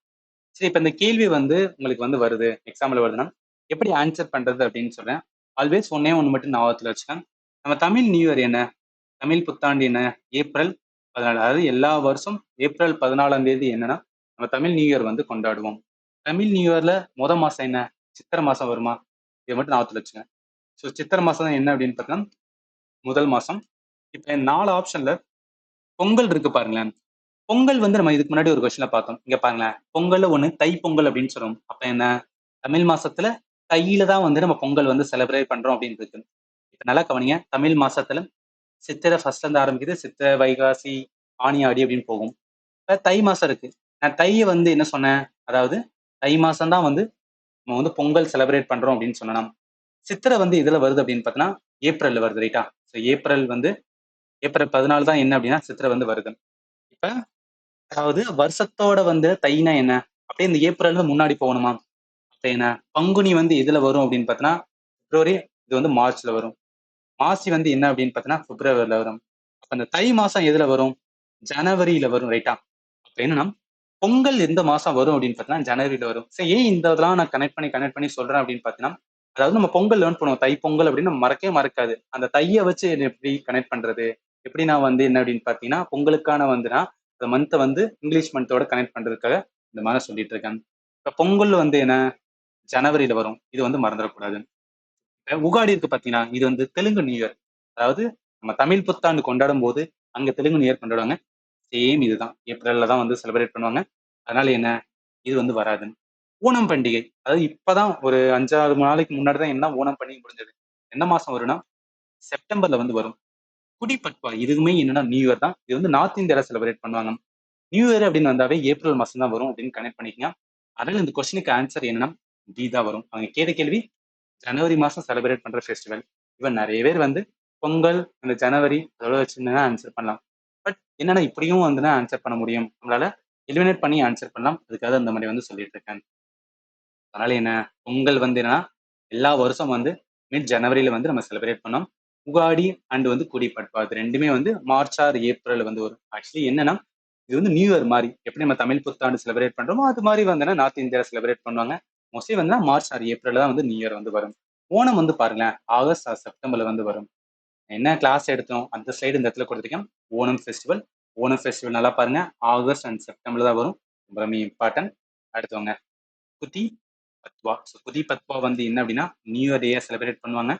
சரி, இப்ப இந்த கேள்வி வந்து உங்களுக்கு வந்து வருது, எக்ஸாம்ல வருதுன்னா எப்படி ஆன்சர் பண்றது அப்படின்னு சொல்றேன். ஆல்வேஸ் ஒன்னே ஒன்று மட்டும் ஞாபகத்துல வச்சுக்கேன். நம்ம தமிழ் நியூ இயர் என்ன, தமிழ் புத்தாண்டு என்ன, ஏப்ரல் 14. அதாவது எல்லா வருஷம் ஏப்ரல் 14ஆம் தேதி என்னன்னா நம்ம தமிழ் நியூ இயர் வந்து கொண்டாடுவோம். தமிழ் நியூ இயர்ல மாசம் என்ன, சித்திரை மாசம் வருமா? இதை மட்டும் ஞாபகத்துல வச்சுங்க. ஸோ சித்திரை மாசம் என்ன அப்படின்னு பார்த்தீங்கன்னா முதல் மாசம். இப்ப 4 ஆப்ஷன்ல பொங்கல் இருக்கு பாருங்களேன். பொங்கல் வந்து நம்ம இதுக்கு முன்னாடி ஒரு கொஸ்டின்ல பார்த்தோம். இங்க பாருங்களேன். பொங்கல்ல ஒண்ணு தை பொங்கல் அப்படின்னு சொல்றோம். அப்ப என்ன, தமிழ் மாசத்துல தையில தான் வந்து நம்ம பொங்கல் வந்து செலிப்ரேட் பண்றோம் அப்படின்னு இருக்கு. இப்ப நல்லா கவனிங்க. தமிழ் மாசத்துல சித்திரை ஃபர்ஸ்ட்ல இருந்து ஆரம்பிக்குது. சித்திரை, வைகாசி, ஆனி, ஆடி அப்படின்னு போகும். இப்ப தை மாசம் இருக்கு. நான் தைய வந்து என்ன சொன்னேன்? அதாவது தை மாசம் தான் வந்து நம்ம வந்து பொங்கல் செலிப்ரேட் பண்றோம் அப்படின்னு சொன்னா, சித்திரை வந்து இதுல வருது அப்படின்னு பார்த்தீங்கன்னா, ஏப்ரல்ல வருது ரைட்டா? ஸோ ஏப்ரல் வந்து ஏப்ரல் 14 தான் என்ன அப்படின்னா சித்திரை வந்து வருது. இப்ப அதாவது வருஷத்தோட வந்து தைனா என்ன? அப்படியே இந்த ஏப்ரல்ல முன்னாடி போகணுமா? அப்ப என்ன? பங்குனி வந்து எதுல வரும் அப்படின்னு பார்த்தீங்கன்னா, பிப்ரவரி, இது வந்து மார்ச்ல வரும். மாசி வந்து என்ன அப்படின்னு பார்த்தீங்கன்னா, பிப்ரவரில வரும். அப்ப இந்த தை மாசம் எதுல வரும்? ஜனவரியில வரும் ரைட்டா? அப்ப என்னன்னா, பொங்கல் எந்த மாசம் வரும் அப்படின்னு பார்த்தீங்கன்னா ஜனவரியில வரும். சரி, ஏன் இந்த இதெல்லாம் நான் கனெக்ட் பண்ணி சொல்றேன் அப்படின்னு பார்த்தீங்கன்னா, அதாவது நம்ம பொங்கல் லேர்ன் பண்ணுவோம். தை பொங்கல் அப்படின்னு நம்ம மறக்கவே மறக்காது. அந்த தைய வச்சு எப்படி கனெக்ட் பண்றது? எப்படி நான் வந்து என்ன அப்படின்னு பார்த்தீங்கன்னா, பொங்கலுக்கான வந்து நான் அந்த மந்த்த வந்து இங்கிலீஷ் மந்த்தோட கனெக்ட் பண்றதுக்காக இந்த மாதிரி சொல்லிட்டு இருக்கேன். இப்ப பொங்கல் வந்து என்ன ஜனவரியில வரும். இது வந்து மறந்துடக்கூடாது. உகாடி இருக்கு பார்த்தீங்கன்னா, இது வந்து தெலுங்கு நியூ இயர். அதாவது நம்ம தமிழ் புத்தாண்டு கொண்டாடும்போது, அங்க தெலுங்கு நியூ இயர் கொண்டாடுவாங்க. சேம் இதுதான். ஏப்ரல்ல தான் வந்து செலிப்ரேட் பண்ணுவாங்க. அதனால என்ன, இது வந்து வராது. ஓணம் பண்டிகை. அதாவது இப்பதான் ஒரு 5, 6 நாளைக்கு முன்னாடி தான் என்ன ஓணம் பண்டிகை முடிஞ்சது. எந்த மாசம் வரும்னா, செப்டம்பர்ல வந்து வரும். குடி பட்வா இதுவுமே என்னன்னா நியூ இயர் தான். இது வந்து நார்த் இந்தியால செலிப்ரேட் பண்ணுவாங்க. நியூ இயர் அப்படின்னு வந்தாவே ஏப்ரல் மாசம் தான் வரும் அப்படின்னு கனெக்ட் பண்ணிக்கங்க. அதனால இந்த கொஸ்டினுக்கு ஆன்சர் என்னன்னா, டி தான் வரும். அவங்க கேட்ட கேள்வி ஜனவரி மாசம் செலிப்ரேட் பண்ற ஃபெஸ்டிவல். இவன் நெறைய பேர் வந்து பொங்கல், இந்த ஜனவரி அதோட வச்சிருந்தா ஆன்சர் பண்ணலாம். பட் என்னன்னா இப்படியும் வந்து ஆன்சர் பண்ண முடியும். நம்மளால எலிமினேட் பண்ணி ஆன்சர் பண்ணலாம். அதுக்காக அந்த மாரி வந்து சொல்லிட்டு இருக்கேன். அதனால என்ன, பொங்கல் வந்து என்னன்னா, எல்லா வருஷம் வந்து மிட் ஜனவரியில வந்து நம்ம செலிப்ரேட் பண்ணோம். உகாடி அண்ட் வந்து குடி பட்வா. இது 2மே வந்து மார்ச் ஆர் ஏப்ரல் வந்து வரும். ஆக்சுவலி என்னன்னா, இது வந்து நியூ இயர் மாரி. எப்படி நம்ம தமிழ் புத்தாண்டு செலிப்ரேட் பண்றோமோ, அது மாரி வந்துனா நார்த் இந்தியால செலிப்ரேட் பண்ணுவாங்க. மோஸ்ட்லி வந்து மார்ச் ஆர் ஏப்ரல்ல தான் வந்து நியூ இயர் வந்து வரும். ஓணம் வந்து பாருங்களேன், ஆகஸ்ட் ஆர் செப்டம்பர்ல வந்து வரும். என்ன கிளாஸ் எடுத்தோம், அந்த ஸ்லைடு இந்த இடத்துல கொடுத்துருக்கேன். ஓணம் ஃபெஸ்டிவல். ஓணம் ஃபெஸ்டிவல் நல்லா பாருங்க. ஆகஸ்ட் அண்ட் செப்டம்பர்ல தான் வரும். ரொம்ப இம்பார்ட்டன்ட். அடுத்தவங்க குதி பத்வா. ஸோ குதி பத்வா வந்து என்ன அப்படின்னா, நியூ இயர் டேயை செலிப்ரேட் பண்ணுவாங்க.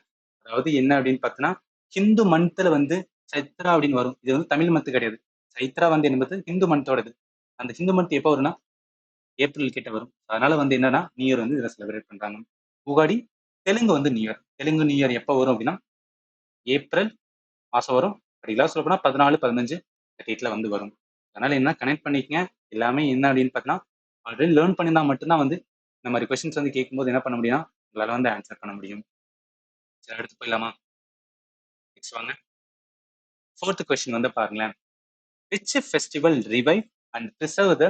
அதாவது என்ன அப்படின்னு பார்த்தீங்கன்னா, ஹிந்து மந்த்ல வந்து சைத்ரா அப்படின்னு வரும். இது வந்து தமிழ் மந்த் கிடையாது. சைத்ரா வந்து என்பது ஹிந்து மந்தோடது. அந்த ஹிந்து மந்த் எப்போ வரும்னா, ஏப்ரல் கிட்ட வரும். அதனால வந்து என்னன்னா, நியூ இயர் வந்து இதில செலிப்ரேட் பண்றாங்க. உகாடி தெலுங்கு வந்து new year. Telugu new year எப்போ வரும் அப்படின்னா, ஏப்ரல் மாசம் வரும். அப்படிலாம் சொல்லப்போனா 14, 15 இந்த டேட்ல வந்து வரும். அதனால என்ன கனெக்ட் பண்ணிக்கங்க. எல்லாமே என்ன அப்படின்னு பார்த்தீங்கன்னா, ஆல்ரெடி லேர்ன் பண்ணியிருந்தா மட்டும் தான் வந்து இந்த மாரி கொஸ்டின்ஸ் வந்து கேட்கும்போது என்ன பண்ண முடியும்னா, உங்களால வந்து ஆன்சர் பண்ண முடியும். சரி அடுத்து போயிடலாமா? நெக்ஸ்ட் வாங்க. 4த் கொஸ்டின் வந்து பாருங்களேன். Which festival revive and preserve the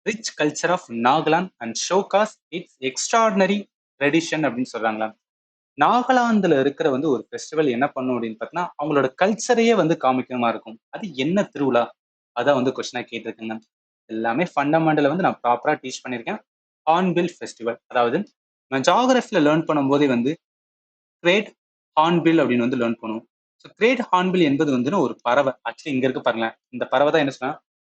rich culture of Nagaland and showcase its extraordinary tradition அப்படின்னு சொல்றாங்களா? நாகாலாந்துல இருக்கிற வந்து ஒரு ஃபெஸ்டிவல் என்ன பண்ணும் அப்படின்னு பார்த்தீங்கன்னா, அவங்களோட கல்ச்சரையே வந்து காமிக்கிற மாரி இருக்கும். அது என்ன திருவிழா? அதான் வந்து கொஸ்டினா கேட்டிருக்கேங்க. எல்லாமே ஃபண்டமெண்டல வந்து நான் ப்ராப்பரா டீச் பண்ணியிருக்கேன். Hornbill festival. அதாவது நான் ஜியோகிராஃபில லேர்ன் பண்ணும்போதே வந்து கிரேட் ஹார்ன்பில் அப்படின்னு வந்து லேர்ன் பண்ணுவோம். ஸோ கிரேட் ஹார்ன்பில் என்பது வந்து ஒரு பறவை. ஆக்சுவலி இங்க இருக்கு பாருங்களேன். இந்த பறவை தான் என்ன சொன்னா,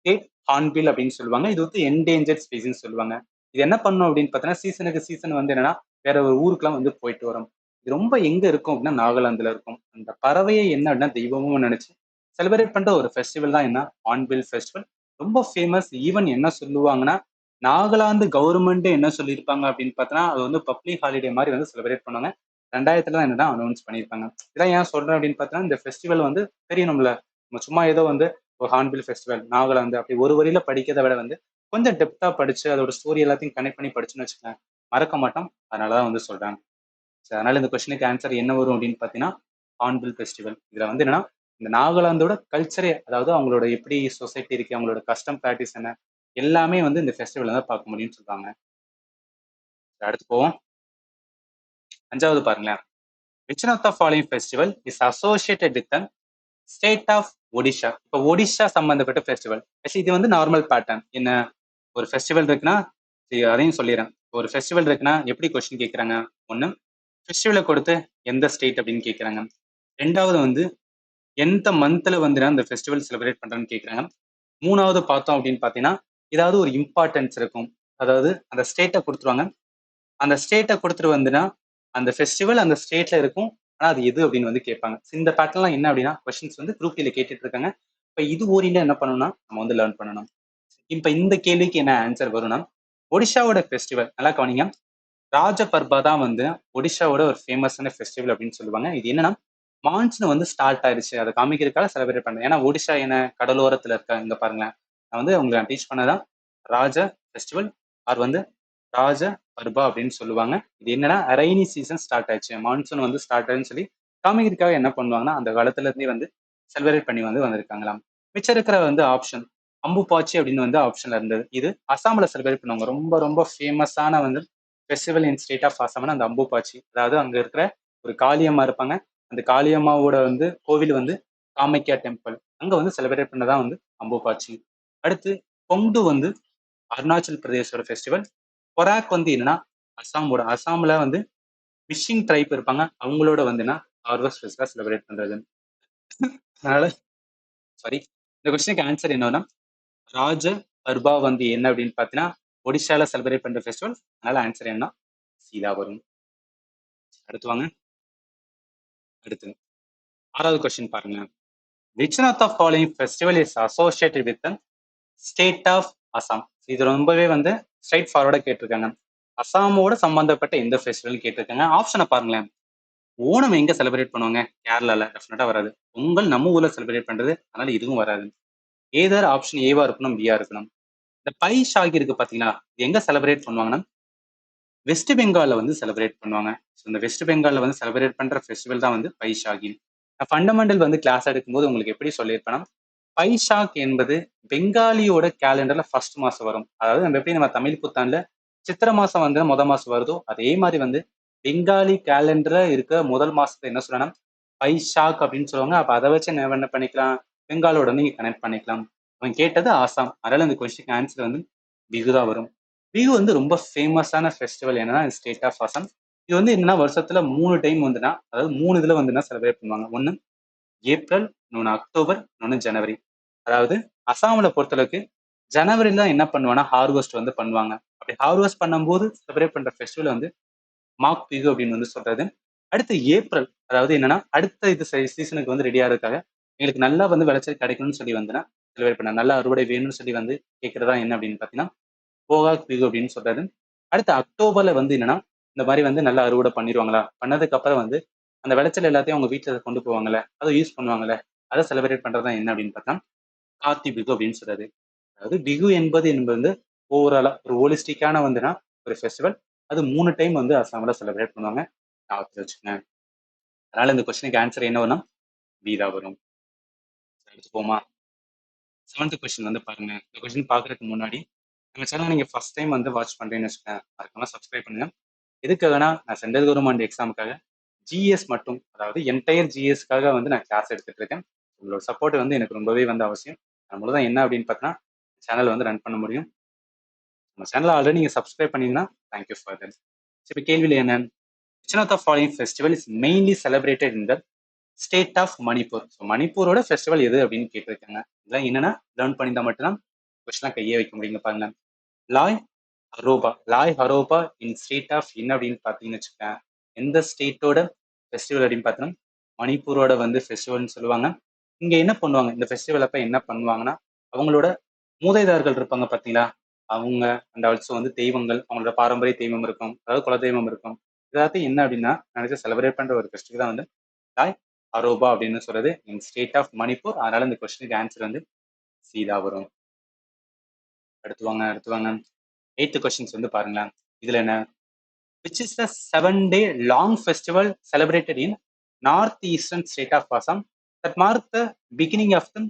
கிரேட் ஹார்ன்பில் அப்படின்னு சொல்லுவாங்க. இது வந்து என்டேஞ்சர்ட் ஸ்பீசிஸ்ன்னு சொல்லுவாங்க. இது என்ன பண்ணும் அப்படின்னு பார்த்தீங்கன்னா, சீசனுக்கு சீசன் வந்து என்னன்னா, வேற ஒரு ஊருக்குலாம் வந்து போயிட்டு வரும். இது ரொம்ப எங்க இருக்கும் அப்படின்னா, நாகாலாந்துல இருக்கும். அந்த பறவையை என்ன அப்படின்னா, தெய்வமும் நினைச்சு செலிப்ரேட் பண்ற ஒரு ஃபெஸ்டிவல் தான் என்ன ஹார்ன்பில் ஃபெஸ்டிவல். ரொம்ப ஃபேமஸ். ஈவன் என்ன சொல்லுவாங்கன்னா, நாகாலாந்து கவர்மெண்ட்டே என்ன சொல்லியிருப்பாங்க அப்படின்னு பார்த்தோன்னா, அது வந்து பப்ளிக் ஹாலிடே மாரி வந்து செலிப்ரேட் பண்ணுவாங்க. 2000த்துல தான் என்னன்னா அனௌன்ஸ் பண்ணியிருப்பாங்க. இதெல்லாம் ஏன் சொல்றேன் அப்படின்னு பார்த்தீங்கன்னா, இந்த ஃபெஸ்டிவல் வந்து தெரியணும்ல. நம்ம சும்மா ஏதோ வந்து ஒரு ஹார்ன்பில் ஃபெஸ்டிவல், நாகாலாந்து அப்படி ஒரு வரியில படிக்கிறத விட வந்து கொஞ்சம் டெப்த்தா படிச்சு அதோட ஸ்டோரி எல்லாத்தையும் கனெக்ட் பண்ணி படிச்சுன்னு வச்சுக்கோங்க, மறக்க மாட்டோம். அதனால தான் வந்து சொல்றாங்க. சரி, அதனால இந்த கொஸ்டினுக்கு ஆன்சர் என்ன வரும் அப்படின்னு பார்த்தீங்கன்னா, ஹார்ன்பில் ஃபெஸ்டிவல். இதுல வந்து என்னன்னா, இந்த நாகாலாந்தோட கல்ச்சரே அதாவது அவங்களோட எப்படி சொசைட்டி இருக்கு, அவங்களோட கஸ்டம் பிராக்டிஸ் என்ன, எல்லாமே வந்து இந்த ஃபெஸ்டிவல்ல தான் பார்க்க முடியும்னு சொல்றாங்க. சரி, அடுத்து போவோம். 5வது பாருங்களேன். Which one of the following festival is associated with state of Odisha. இப்போ ஒடிஷா சம்பந்தப்பட்ட ஃபெஸ்டிவல். ஆக்சுவலி இது வந்து நார்மல் பேட்டர்ன். என்ன ஒரு ஃபெஸ்டிவல் இருக்குன்னா, சரி அதையும் சொல்லிடுறேன். ஒரு ஃபெஸ்டிவல் இருக்குன்னா எப்படி கொஸ்டின் கேட்குறாங்க? ஒண்ணு ஃபெஸ்டிவல கொடுத்து எந்த ஸ்டேட் அப்படின்னு கேட்குறாங்க. 2வது வந்து எந்த மந்த்ல வந்து அந்த ஃபெஸ்டிவல் செலிப்ரேட் பண்றேன்னு கேட்குறாங்க. 3வது பார்த்தோம் அப்படின்னு பார்த்தீங்கன்னா, ஏதாவது ஒரு இம்பார்ட்டன்ஸ் இருக்கும். அதாவது அந்த ஸ்டேட்ட குடுத்துருவாங்க. அந்த ஸ்டேட்ட குடுத்துட்டு வந்துனா, அந்த ஃபெஸ்டிவல் அந்த ஸ்டேட்ல இருக்கும். ஆனா அது எது அப்படின்னு வந்து கேட்பாங்க. இந்த பேட்டர்ன்லாம் என்ன அப்படின்னா, கொஸ்டின்ஸ் வந்து குரூப் டில கேட்டுட்டு இருக்காங்க. இப்ப இது ஓரியன்டா என்ன பண்ணணும்னா, நம்ம வந்து லேர்ன் பண்ணணும். இப்ப இந்த கேள்விக்கு என்ன ஆன்சர் வரும்னா, ஒடிஷாவோட ஃபெஸ்டிவல் நல்லா கவனிங்க. ராஜ பர்பா தான் வந்து ஒடிஷாவோட ஒரு ஃபேமஸான ஃபெஸ்டிவல் அப்படின்னு சொல்லுவாங்க. இது என்னன்னா, மான்சூன் வந்து ஸ்டார்ட் ஆயிருச்சு. அத காமிக்கிறதுக்காக செலிப்ரேட் பண்றேன். ஏன்னா ஒடிஷா என்ன கடலோரத்துல இருக்கா இங்க பாருங்களேன். நான் வந்து உங்களுக்கு டீச் பண்ணதான் ராஜ ஃபெஸ்டிவல் ஆர் வந்து ராஜ பர்பா அப்படின்னு சொல்லுவாங்க. இது என்னன்னா ரெய்னி சீசன் ஸ்டார்ட் ஆயிடுச்சு. மான்சூன் வந்து ஸ்டார்ட் ஆயிடுன்னு சொல்லி காமிக்கிறதுக்காக என்ன பண்ணுவாங்கன்னா, அந்த காலத்துல இருந்தே வந்து செலிப்ரேட் பண்ணி வந்து வந்திருக்காங்களாம். மிச்சம் இருக்கிற வந்து ஆப்ஷன் அம்புபாச்சி அப்படின்னு வந்து ஆப்ஷன்ல இருந்தது. இது அசாம்ல செலிப்ரேட் பண்ணுவாங்க. ரொம்ப ரொம்ப ஃபேமஸான வந்து ஃபெஸ்டிவல் இன் ஸ்டேட் ஆஃப் அசாம்னா அந்த அம்புபாச்சி. அதாவது அங்க இருக்கிற ஒரு காளியம்மா இருப்பாங்க. அந்த காளியம்மாவோட வந்து கோவில் வந்து காமாக்யா டெம்பிள். அங்க வந்து செலிப்ரேட் பண்ணதான் வந்து அம்புபாச்சி. அடுத்து பொங்கு வந்து அருணாச்சல் பிரதேசோட ஃபெஸ்டிவல். பொராக் வந்து என்னன்னா அசாம்ல வந்து ஃபிஷிங் ட்ரைப் இருப்பாங்க. அவங்களோட வந்து என்ன ஹார்வெஸ்ட் ஃபெஸ்டிவல் செலிப்ரேட் பண்றது. அதனால சாரி, இந்த கொஸ்டினுக்கு ஆன்சர் என்னன்னா ராஜ பர்பா வந்து என்ன அப்படின்னு பார்த்தீங்கன்னா ஒடிஷால செலிப்ரேட் பண்ற ஃபெஸ்டிவல். அதனால ஆன்சர் என்ன சீதா வரும். அடுத்து வாங்க. அடுத்து 6வது கொஸ்டின் பாருங்க. Which one of the following festival is associated with state of Assam? இது ரொம்பவே வந்து ஸ்ட்ரைட் ஃபார்வர்டா கேட்டிருக்காங்க. அசாமோட சம்பந்தப்பட்ட எந்த ஃபெஸ்டிவல் கேட்டிருக்காங்க. ஆப்ஷனை பாருங்களேன். ஓணம் எங்க செலிப்ரேட் பண்ணுவாங்க? கேரளால. டெஃபினட்டா வராது. பொங்கல் நம்ம ஊர்ல செலிப்ரேட் பண்றது. அதனால இதுவும் வராது. ஏதர் ஆப்ஷன் ஏவா இருக்கணும், பியா இருக்கணும். இந்த பைஷாகி இருக்கு பாத்தீங்களா, இது எங்க செலிப்ரேட் பண்ணுவாங்கன்னா வெஸ்ட் பெங்கால்ல வந்து செலிப்ரேட் பண்ணுவாங்க. ஸோ இந்த வெஸ்ட் பெங்கால்ல வந்து செலிப்ரேட் பண்ற ஃபெஸ்டிவல் தான் வந்து பைஷாகி. நான் ஃபண்டமெண்டல் வந்து கிளாஸ் எடுக்கும்போது உங்களுக்கு எப்படி சொல்லியிருப்பேன்னா பைஷாக் என்பது பெங்காலியோட கேலண்டர்ல ஃபர்ஸ்ட் மாசம் வரும். அதாவது நம்ம எப்படி நம்ம தமிழ் புத்தாண்டுல சித்திரை மாசம் வந்து மாசம் வருதோ அதே மாதிரி வந்து பெங்காலி கேலண்டர்ல இருக்க முதல் மாசத்தை என்ன சொல்லலாம் பைஷாக் அப்படின்னு சொல்லுவாங்க. அப்ப அதை வச்சு என்ன பண்ணிக்கலாம், பெங்காலோட நீங்க கனெக்ட் பண்ணிக்கலாம். அவன் கேட்டது ஆசாம். அதனால இந்த கொஸ்டின் ஆன்சர் வந்து பிகு தான் வரும். பிகு வந்து ரொம்ப ஃபேமஸான ஃபெஸ்டிவல் என்னன்னா ஸ்டேட் ஆஃப் ஆசாம். இது வந்து என்னன்னா வருஷத்துல 3 டைம் வந்துன்னா, அதாவது 3 இதுல வந்துன்னா செலிப்ரேட் பண்ணுவாங்க. ஒன்னு ஏப்ரல், இன்னொன்னு அக்டோபர், இன்னொன்னு ஜனவரி. அதாவது அசாம்ல பொறுத்தளவுக்கு ஜனவரில தான் என்ன பண்ணுவாங்கன்னா ஹார்வெஸ்ட் வந்து பண்ணுவாங்க. அப்படி ஹார்வெஸ்ட் பண்ணும்போது செலிப்ரேட் பண்ற ஃபெஸ்டிவல் வந்து மாக் பிகு அப்படின்னு வந்து சொல்றது. அடுத்து ஏப்ரல், அதாவது என்னன்னா அடுத்த இது சீசனுக்கு வந்து ரெடியா இருக்காங்க. எங்களுக்கு நல்லா வந்து விளைச்சல் கிடைக்கணும்னு சொல்லி வந்துன்னா செலிப்ரேட் பண்ண நல்ல அறுவடை வேணும்னு சொல்லி வந்து கேட்கறதா என்ன அப்படின்னு பாத்தீங்கன்னா போகாக் பிகு அப்படின்னு சொல்றது. அடுத்து அக்டோபர்ல வந்து என்னன்னா இந்த மாதிரி வந்து நல்லா அறுவடை பண்ணிடுவாங்களா, பண்ணதுக்கு அப்புறம் வந்து அந்த விளைச்சல் எல்லாத்தையும் அவங்க வீட்டுல கொண்டு போவாங்கல்ல, அதை யூஸ் பண்ணுவாங்கல்ல, அதை செலிப்ரேட் பண்றதா என்ன அப்படின்னு பார்த்தா கார்த்தி பிகு அப்படின்னு சொல்றது. அதாவது பிகு என்பது வந்து ஓவராலா ஒரு ஹோலிஸ்டிக்கான வந்துன்னா ஒரு ஃபெஸ்டிவல். அது 3 டைம் வந்து அசாம்ல செலிப்ரேட் பண்ணுவாங்க. ஞாபகத்துல வச்சுக்கோங்க. அதனால இந்த கொஸ்டினுக்கு ஆன்சர் என்ன வரும்னா பி தான் வரும். அடுத்து போமா. 7th கொஸ்டின் வந்து பாருங்க. இந்த கொஸ்டின் பாக்குறதுக்கு முன்னாடி நம்ம சேனல் நீங்க ஃபர்ஸ்ட் டைம் வந்து வாட்ச் பண்றீங்கன்னு வச்சுக்கோங்க, மறக்காம சப்ஸ்கிரைப் பண்ணுங்க. எதுக்காகனா நான் சென்ட்ரல் கவர்மெண்ட் எக்ஸாமுக்காக ஜிஎஸ் மட்டும், அதாவது என்டையர் ஜிஎஸ்க்காக வந்து நான் கிளாஸ் எடுத்துட்டு இருக்கேன். உங்களோட சப்போர்ட் வந்து எனக்கு ரொம்பவே வந்து அவசியம். நம்மள தான் என்ன அப்படின்னு பார்த்தீங்கன்னா சேனல் வந்து ரன் பண்ண முடியும். நம்ம சேனல் ஆல்ரெடி நீங்க சப்ஸ்கிரைப் பண்ணீங்கன்னா தேங்க்யூ ஃபார் தட். இப்போ கேள்வியில் என்ன, which one of the following festival is mainly celebrated in the state of Manipur? So மணிப்பூரோட ஃபெஸ்டிவல் எது அப்படின்னு கேட்டிருக்காங்க. இதெல்லாம் என்னன்னா லேர்ன் பண்ணியிருந்தா மட்டும்தான் கொஸ்டின் கையே வைக்க முடியுங்க. பாருங்க, லாய் ஹரோபா. லாய் ஹரோபா இன் ஸ்டேட் ஆஃப் என்ன அப்படின்னு பார்த்தீங்கன்னு வச்சுக்கோங்க, எந்த ஸ்டேட்டோட ஃபெஸ்டிவல் அப்படின்னு பார்த்தோம்னா மணிப்பூரோட வந்து ஃபெஸ்டிவல்னு சொல்லுவாங்க. இங்க என்ன பண்ணுவாங்க, இந்த ஃபெஸ்டிவல் அப்ப என்ன பண்ணுவாங்கன்னா அவங்களோட மூதாதையர்கள் இருப்பாங்க பார்த்தீங்களா, அவங்க அந்த ஆல்சோ வந்து தெய்வங்கள், அவங்களோட பாரம்பரிய தெய்வம் இருக்கும், அதாவது குலதெய்வம் இருக்கும். எல்லாத்தையும் என்ன அப்படின்னா நினைச்சு செலிப்ரேட் பண்ற ஒரு ஃபெஸ்டிவல் தான் வந்து லாய் அரோபா அப்படின்னு சொல்றது இன் ஸ்டேட் ஆஃப் மணிப்பூர். அதனால இந்த கொஸ்டினுக்கு ஆன்சர் வந்து சீதா வரும். அடுத்து வாங்க 8th கொஸ்டின்ஸ் வந்து பாருங்களேன். இதுல என்ன, which is the 7-day long festival celebrated in northeastern state of Assam that mark the beginning of the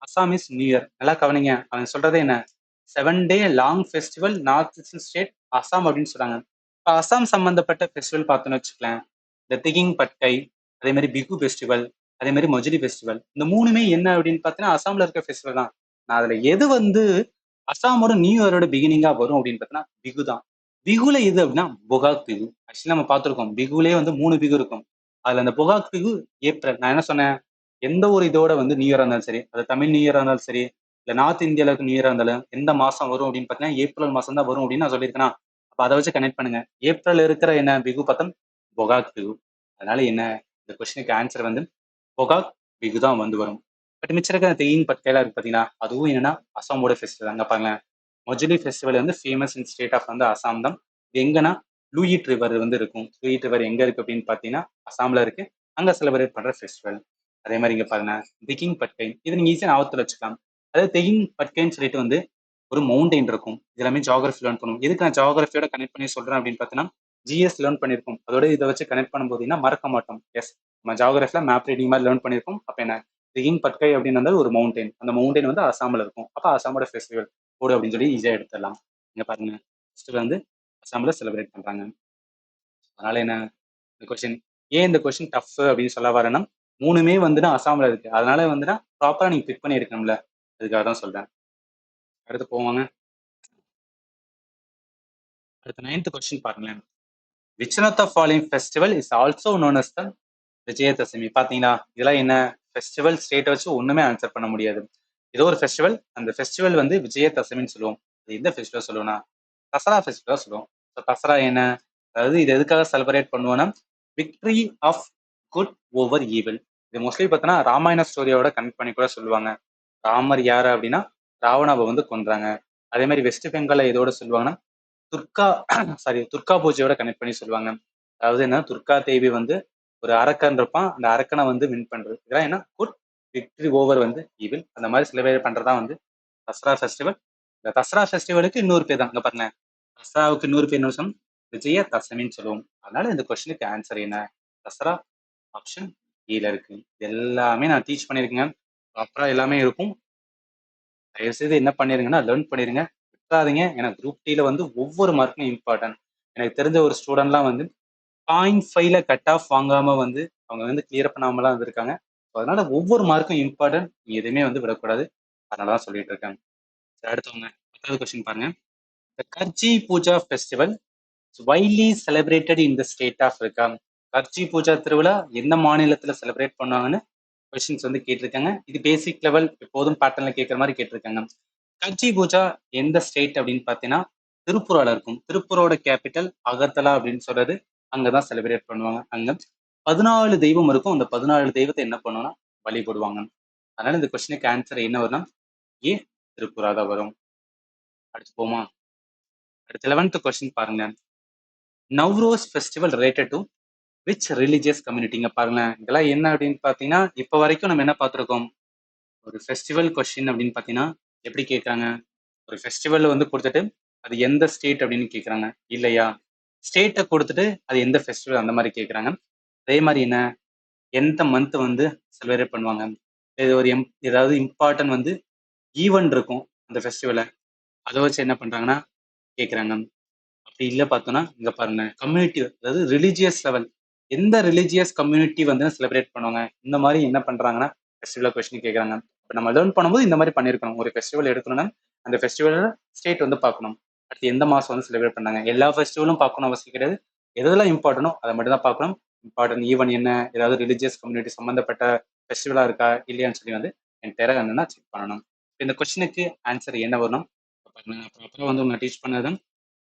Assamese New Year? நல்லா கவனிங்க, அவன் சொல்றதே என்ன, 7-day long festival north eastern state Assam அப்படின்னு சொல்றாங்க. இப்போ அசாம் சம்பந்தப்பட்ட ஃபெஸ்டிவல் பார்த்தோன்னு வச்சுக்கலாம், இந்த திகிங் பட்கை, அதே மாதிரி பிகு ஃபெஸ்டிவல், அதே மாதிரி மொஜிலி ஃபெஸ்டிவல், இந்த மூணுமே என்ன அப்படின்னு பார்த்தீங்கன்னா அசாம்ல இருக்க ஃபெஸ்டிவல் தான். நான் அதுல எது வந்து அசாமோட நியூ இயரோட பிகினிங்கா வரும் அப்படின்னு பார்த்தீங்கன்னா பிகு தான். பிகுல எது அப்படின்னா பொகாக் பிகு. ஆக்சுவலி நம்ம பார்த்துருக்கோம் பிகுலே வந்து 3 பிகு இருக்கும். அதுல அந்த பொகாக் பிகு ஏப்ரல். நான் என்ன சொன்னேன், எந்த ஒரு இதோட வந்து நியூ இயரா இருந்தாலும் சரி, அது தமிழ் நியூ இயரா இருந்தாலும் சரி, இல்ல நார்த் இந்தியால நியூ இயரா இருந்தாலும் எந்த மாசம் வரும் அப்படின்னு பார்த்தீங்கன்னா ஏப்ரல் மாசம் தான் வரும் அப்படின்னு நான் சொல்லியிருக்கேனா. அப்ப அதை வச்சு கனெக்ட் பண்ணுங்க. ஏப்ரல் இருக்கிற என்ன பிகு பத்தம் பொகாக் பிகு. அதனால என்ன, இந்த கொஸ்டினுக்கு ஆன்சர் வந்து பொகாக் பிகு தான் வந்து வரும். பட் மிச்சம் இருக்கிற தெயின் பட்கையெல்லாம் இருக்கு பார்த்தீங்கன்னா அதுவும் என்னன்னா அசாமோட ஃபெஸ்டிவல். அங்க பாருங்களேன், மொஜிலி ஃபெஸ்டிவல் வந்து ஃபேமஸ் இன் ஸ்டேட் ஆஃப் வந்து அசாம் தான். இது எங்கன்னா லூயிட் ரிவர் வந்து இருக்கும். லூயிட் ரிவர் எங்க இருக்கு அப்படின்னு பார்த்தீங்கன்னா அசாம்ல இருக்கு. அங்க செலிப்ரேட் பண்ற ஃபெஸ்டிவல். அதே மாதிரி இங்க பாருங்க, திகிங் பட்கை. இது நீங்க ஈஸியா ஞாபகத்துல வச்சுக்கலாம். அதாவது தெகிங் பட்கைன்னு சொல்லிட்டு வந்து ஒரு மவுண்டைன் இருக்கும். இது எல்லாமே ஜியாகிரபி லேர்ன் பண்ணும். எதுக்கு நான் ஜியாகிரபியோட கனெக்ட் பண்ணி சொல்றேன் அப்படின்னு பார்த்தீங்கன்னா ஜிஎஸ் லேர்ன் பண்ணிருக்கோம். அதோட இதை வச்சு கனெக்ட் பண்ணும்போது மறக்க மாட்டோம். எஸ், நம்ம ஜியாகிரபில மேப் ரீடிங் மாதிரி லேர்ன் பண்ணிருக்கோம். அப்ப என்ன, திகிங் பட்கை அப்படின்னு ஒரு மவுண்டைன். அந்த மவுண்டைன் வந்து அசாம்ல இருக்கும். அப்ப அசாமோட ஃபெஸ்டிவல் போடு அப்படின்னு சொல்லி ஈஸியா எடுத்துடலாம். இங்க பாருங்க, ஃபெஸ்டிவல் வந்து அசாம்ல செலிப்ரேட் பண்றாங்க. அதனால என்ன, இந்த கொஸ்டின் ஏன் இந்த கொஸ்டின் டஃப் அப்படின்னு சொல்ல வரேன்னா மூணுமே வந்துட்டு அசாம்ல இருக்கு. அதனால வந்துட்டு ப்ராப்பரா நீங்க பிக் பண்ணி எடுக்கணும்ல, அதுக்காக தான் சொல்றேன். அடுத்து போவாங்க. அடுத்த 9th கொஸ்டின் பாருங்களேன். Which one of the following festival is also known as the Vijayadashami? பாத்தீங்களா, இதெல்லாம் என்ன ஃபெஸ்டிவல் ஸ்டேட் வச்சு ஒண்ணுமே ஆன்சர் பண்ண முடியாது. ஏதோ ஒரு ஃபெஸ்டிவல், அந்த ஃபெஸ்டிவல் வந்து விஜயதசமின்னு சொல்லுவோம். அது எந்த ஃபெஸ்டிவல் சொல்லுவோம்னா தசரா ஃபெஸ்டிவல் சொல்லுவோம். ஸோ தசரா என்ன, அதாவது இது எதுக்காக செலிப்ரேட் பண்ணுவோம்னா victory of good over evil. இது மோஸ்ட்லி பார்த்தோன்னா ராமாயண ஸ்டோரியோட கனெக்ட் பண்ணி கூட சொல்லுவாங்க. ராமர் யாரு அப்படின்னா ராவணாவை வந்து கொன்றாங்க. அதே மாதிரி வெஸ்ட் பெங்கால இதோட சொல்லுவாங்கன்னா துர்கா துர்கா பூஜையோட கனெக்ட் பண்ணி சொல்லுவாங்க. அதாவது என்ன, துர்கா தேவி வந்து ஒரு அரக்கன் இருப்பான், அந்த அரக்கனை வந்து வின் பண்றது. இதெல்லாம் என்ன, குட் விக்டரி ஓவர் வந்து ஈவில். அந்த மாதிரி செலிப்ரேட் பண்றதா வந்து தசரா ஃபெஸ்டிவல். இந்த தசரா ஃபெஸ்டிவலுக்கு இன்னொரு பேர் தான், இங்க பாருங்க, தசராவுக்கு இன்னொரு பேர் என்ன சொல்லும், விஜய தசமின்னு சொல்லுவோம். அதனால இந்த கொஸ்டினுக்கு ஆன்சர் என்ன, தசரா. ஆப்ஷன் ஏல இருக்கு. எல்லாமே நான் டீச் பண்ணியிருக்கேங்க, ப்ராப்பரா எல்லாமே இருக்கும். தயவு செய்து என்ன பண்ணிருங்கன்னா லேர்ன் பண்ணிருங்க, விட்டுறாதீங்க. ஏன்னா குரூப் டில வந்து ஒவ்வொரு மார்க்கும் இம்பார்ட்டன்ட். எனக்கு தெரிஞ்ச ஒரு ஸ்டூடெண்ட்லாம் வந்து 0.5ல கட் ஆஃப் வாங்காம வந்து அவங்க வந்து கிளியர் பண்ணாமலாம் வந்திருக்காங்க. அதனால ஒவ்வொரு மார்க்கும் இம்பார்ட்டன்ட், நீ எதுவுமே வந்து விடக்கூடாது. அதனாலதான் சொல்லிட்டு இருக்காங்க. அடுத்தவங்க 10வது கொஸ்டின் பாருங்க. The Kharchi Puja festival widely celebrated in the state of இருக்கா. கர்ஜி பூஜா திருவிழா எந்த மாநிலத்துல செலிப்ரேட் பண்ணுவாங்கன்னு கொஸ்டின்ஸ் வந்து கேட்டிருக்காங்க. இது பேசிக் லெவல் எப்போதும் பேட்டர்ன்ல கேட்குற மாதிரி கேட்டிருக்காங்க. கர்ஜி பூஜா எந்த ஸ்டேட் அப்படின்னு பார்த்தீங்கன்னா திருப்பூரால இருக்கும். திருப்பூரோட கேபிட்டல் அகர்தலா அப்படின்னு சொல்றது, அங்கதான் செலிப்ரேட் பண்ணுவாங்க. அங்க 14 தெய்வம் இருக்கும். அந்த 14 தெய்வத்தை என்ன பண்ணுவாங்கன்னா வழிபடுவாங்க. அதனால இந்த கொஸ்டினுக்கு ஆன்சர் என்ன வரும்னா ஏ, திருப்பூரா தான் வரும். அடுத்து போமா. அடுத்து 11th கொஸ்டின் பாருங்க. Navroz festival related to which religious கம்யூனிட்டிங்க பாருங்களேன். இதெல்லாம் என்ன அப்படின்னு பார்த்தீங்கன்னா இப்போ வரைக்கும் நம்ம என்ன பார்த்துருக்கோம், ஒரு ஃபெஸ்டிவல் கொஸ்டின் அப்படின்னு பார்த்தீங்கன்னா எப்படி கேட்குறாங்க, ஒரு ஃபெஸ்டிவல் வந்து கொடுத்துட்டு அது எந்த ஸ்டேட் அப்படின்னு கேட்குறாங்க இல்லையா, ஸ்டேட்டை கொடுத்துட்டு அது எந்த ஃபெஸ்டிவல் அந்த மாதிரி கேட்குறாங்க. அதே மாதிரி என்ன, எந்த மந்த் வந்து செலிப்ரேட் பண்ணுவாங்க, இது ஒரு ஏதாவது இம்பார்ட்டன்ட் வந்து ஈவெண்ட் இருக்கும் அந்த ஃபெஸ்டிவலை, அதை வச்சு என்ன பண்ணுறாங்கன்னா கேட்குறாங்க. அப்படி இல்லை பார்த்தோன்னா இங்கே பாருங்க, கம்யூனிட்டி அதாவது ரிலீஜியஸ் லெவல், எந்த ரிலீஜியஸ் கம்யூனிட்டி வந்து செலிப்ரேட் பண்ணுவாங்க, இந்த மாதிரி என்ன பண்ணுறாங்கன்னா ஃபெஸ்டிவல் கொஸ்டின் கேட்குறாங்க. இப்போ நம்ம லேர்ன் பண்ணும்போது இந்த மாதிரி பண்ணியிருக்கணும். ஒரு ஃபெஸ்டிவல் எடுக்கணும்னா அந்த ஃபெஸ்டிவல் ஸ்டேட் வந்து பார்க்கணும். அடுத்து எந்த மாதம் வந்து செலிப்ரேட் பண்ணாங்க, எல்லா ஃபெஸ்டிவலும் பார்க்கணும் அவசியம் கிடையாது. எதெல்லாம் இம்பார்ட்டனோ அதை மட்டும் தான் பார்க்கணும். இம்பார்ட்டன்ட் ஈவன் என்ன, ஏதாவது ரிலீஜியஸ் கம்யூனிட்டி சம்மந்தப்பட்ட ஃபெஸ்டிவலாக இருக்கா இல்லையான்னு சொல்லி வந்து என் தேர என்னன்னா செக் பண்ணணும். இந்த கொஸ்டினுக்கு ஆன்சர் என்ன வரணும், ப்ராப்பராக வந்து உங்களை டீச் பண்ணது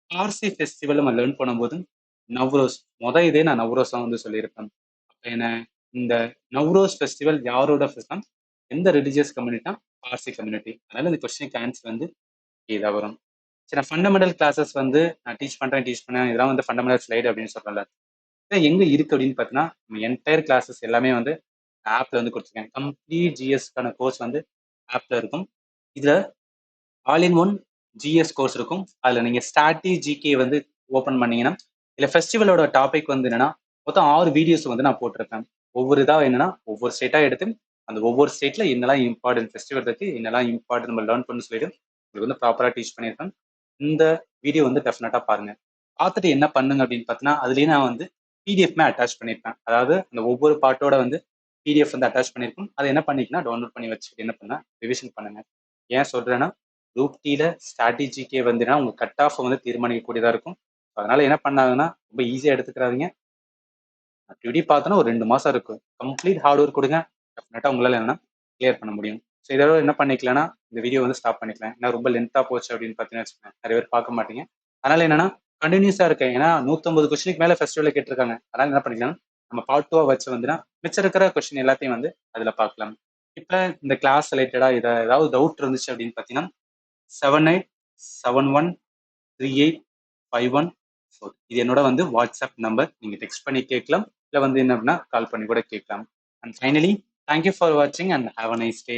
பார்சி ஃபெஸ்டிவல் நம்ம லேர்ன் பண்ணும்போது நவ்ரோஸ் இதே நான் நவ்ரோஸ் வந்து சொல்லியிருப்பேன். அப்ப என்ன, இந்த நவ்ரோஸ் ஃபெஸ்டிவல் யாரோட ஃபெஸ்டிவல், எந்த ரிலிஜியஸ் கம்யூனிட்டா, பார்சி கம்யூனிட்டி. அதனால இந்த கொஸ்டினுக்கு ஆன்சர் வந்து இதாக வரும். சரி, ஃபண்டமெண்டல் கிளாஸஸ் வந்து நான் டீச் பண்ணேன் இதெல்லாம் வந்து ஃபண்டமெண்டல் ஸ்லைடு அப்படின்னு சொல்றேன்ல, இது எங்க இருக்கு அப்படின்னு பார்த்தீங்கன்னா நம்ம என்டையர் கிளாஸஸ் எல்லாமே வந்து ஆப்ல வந்து கொடுத்துருக்கேன். கம்ப்ளீட் ஜிஎஸ்க்கான கோர்ஸ் வந்து ஆப்ல இருக்கும். இதுல all in one GS course இருக்கும். அதில் நீங்கள் ஸ்டாட்டி ஜிகே வந்து ஓப்பன் பண்ணீங்கன்னா இல்லை ஃபெஸ்டிவலோட டாபிக் வந்து என்னன்னா மொத்தம் 6 வீடியோஸ் வந்து நான் போட்டிருக்கேன். ஒவ்வொரு இதாக என்னன்னா ஒவ்வொரு ஸ்டேட்டாக எடுத்து அந்த ஒவ்வொரு ஸ்டேட்ல என்னெல்லாம் இம்பார்ட்டன்ட் ஃபெஸ்டிவல் இருக்கு, என்னெல்லாம் இம்பார்ட்டன்ட் நம்ம லேர்ன் பண்ணு சொல்லிட்டு உங்களுக்கு வந்து ப்ராப்பராக டீச் பண்ணியிருக்கேன். இந்த வீடியோ வந்து டெஃபினட்டாக பாருங்க. பார்த்துட்டு என்ன பண்ணுங்க அப்படின்னு பார்த்தீங்கன்னா அதுலேயே நான் வந்து பிடிஎஃப்மே அட்டாச் பண்ணியிருப்பேன். அதாவது அந்த ஒவ்வொரு பாட்டோட வந்து பிடிஎஃப் வந்து அட்டாச் பண்ணியிருக்கும். அதை என்ன பண்ணிக்கலாம், டவுன்லோட் பண்ணி வச்சுட்டு என்ன பண்ணா ரிவிஷன் பண்ணுங்க. ஏன் சொல்றேன்னா குரூப் டில ஸ்ட்ராட்டஜிக்கே வந்துன்னா உங்க கட் ஆஃப் வந்து தீர்மானிக்கக்கூடியதா இருக்கும். அதனால என்ன பண்ணாங்கன்னா ரொம்ப ஈஸியா எடுத்துக்கிறாதீங்க. இப்படி பார்த்தோன்னா ஒரு 2 மாசம் இருக்கும். கம்ப்ளீட் ஹார்ட் ஒர்க் கொடுங்க, டெஃபினட்டா உங்களால என்னன்னா கிளியர் பண்ண முடியும். ஸோ இதோட என்ன பண்ணிக்கலாம்னா இந்த வீடியோ வந்து ஸ்டாப் பண்ணிக்கலாம். ஏன்னா ரொம்ப லென்த்தா போச்சு அப்படின்னு பார்த்தீங்கன்னா வச்சுக்கோங்க, நிறைய பேர் பார்க்க மாட்டீங்க. அதனால என்னன்னா கண்டினியூஸா இருக்கேன். ஏன்னா 150 கொஸ்டினுக்கு மேல ஃபெஸ்டிவல்ல கேட்டிருக்காங்க. அதனால என்ன பண்ணிக்கலாம், நம்ம பார்ட் 2 வச்சு வந்துன்னா மிச்சம் இருக்கிற கொஸ்டின் எல்லாத்தையும் வந்து அதுல பார்க்கலாம். இப்ப இந்த கிளாஸ் ரிலேட்டடா ஏதாவது டவுட் இருந்துச்சு அப்படின்னு பார்த்தீங்கன்னா 78713851 இது என்னோட வந்து வாட்ஸ்அப் நம்பர். நீங்க டெக்ஸ்ட் பண்ணி கேட்கலாம், இல்லை வந்து என்ன அப்படின்னா கால் பண்ணி கூட கேட்கலாம். அண்ட் ஃபைனலி தேங்க்யூ ஃபார் வாட்சிங் and have a nice day.